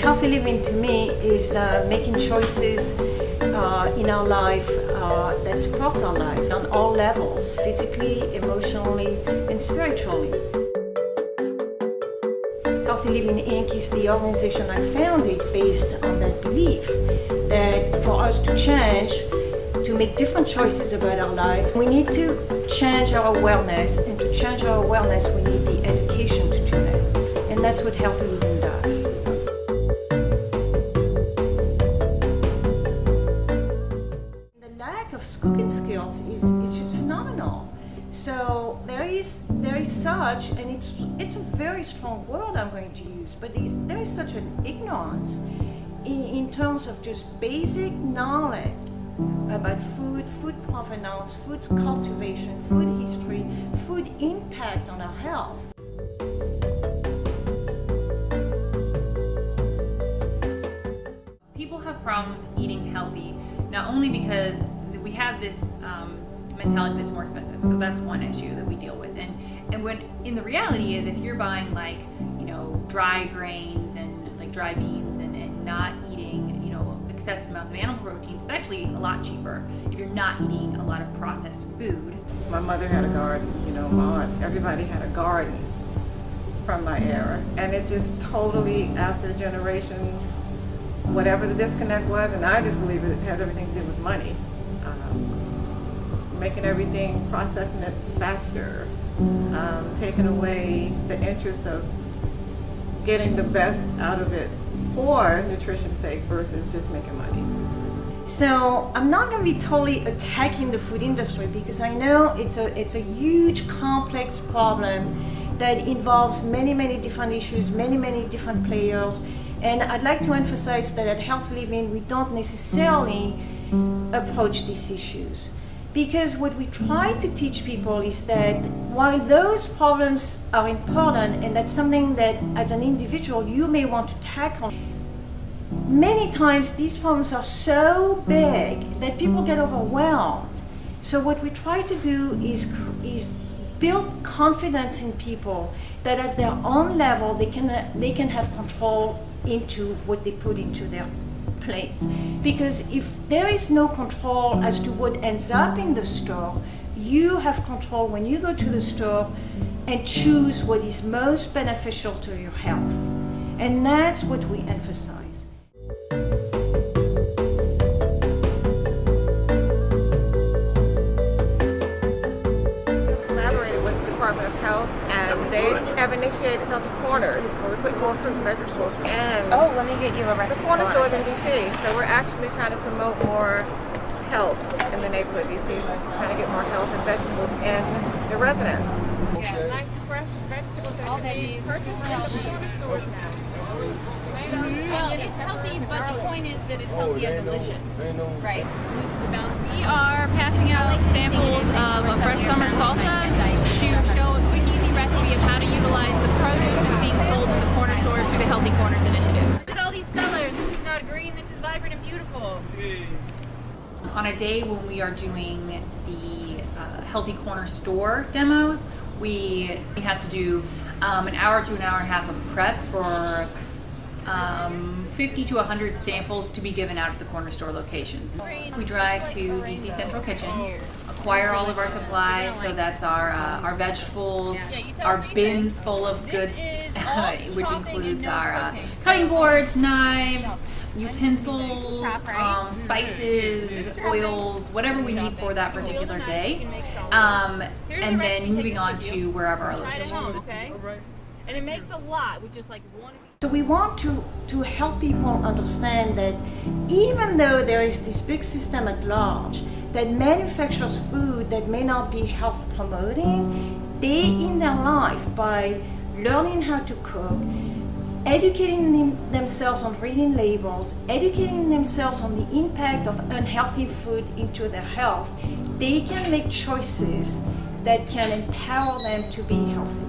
Healthy living to me is making choices in our life that support our life on all levels, physically, emotionally, and spiritually. Healthy Living Inc. is the organization I founded based on that belief that for us to change, to make different choices about our life, we need to change our awareness, and to change our awareness, we need the education to do that. And that's what Healthy Living does. The lack of cooking skills is just phenomenal. So there is such, and it's a very strong word I'm going to use, but there is such an ignorance in terms of just basic knowledge about food, food provenance, food cultivation, food history, food impact on our health. People have problems eating healthy, not only because we have this mentality that's more expensive, so that's one issue that we deal with, and when in the reality is if you're buying like, you know, dry grains and like dry beans and not eating, you know, excessive amounts of animal proteins, it's actually a lot cheaper if you're not eating a lot of processed food. My mother had a garden, you know, my aunts, everybody had a garden from my era, and it just totally, after generations, whatever the disconnect was, and I just believe it has everything to do with money. Making everything, processing it faster, taking away the interest of getting the best out of it for nutrition's sake versus just making money. So I'm not going to be totally attacking the food industry because I know it's a huge, complex problem that involves many different issues, many different players. And I'd like to emphasize that at Healthy Living, we don't necessarily approach these issues. Because what we try to teach people is that while those problems are important, and that's something that as an individual you may want to tackle, many times these problems are so big that people get overwhelmed. So what we try to do is build confidence in people that at their own level they can have control into what they put into their plates. Because if there is no control as to what ends up in the store, you have control when you go to the store and choose what is most beneficial to your health. And that's what we emphasize. Collaborated with the Department of Health, and they have initiated Healthy Corners. We're putting more fruit and vegetables in. Oh, let me get you a recipe. The corner stores in DC, so we're actually trying to promote more health in the neighborhood DC, trying to get more health and vegetables in the residents. Yeah. Nice fresh vegetables that can be purchased in the corner stores now. Well, it's healthy, but the point is that it's healthy and delicious. Right. This is the balance. We are passing out samples of a fresh summer salsa to show a quick, easy recipe of how to utilize the produce that's being sold in the corner stores through the Healthy Corners initiative. Look at all these colors. This is not green. This is vibrant and beautiful. On a day when we are doing the Healthy Corner store demos, we have to do an hour to an hour and a half of prep for 50 to 100 samples to be given out at the corner store locations. We drive to DC Central Kitchen, acquire all of our supplies, so that's our vegetables, our bins full of goods, which includes our cutting boards, knives, utensils, spices, oils, whatever we need for that particular day, and then moving on to wherever our location is. And it makes a lot with just like one. So we want to help people understand that even though there is this big system at large that manufactures food that may not be health promoting, they in their life, by learning how to cook, educating themselves on reading labels, educating themselves on the impact of unhealthy food into their health, they can make choices that can empower them to be healthy.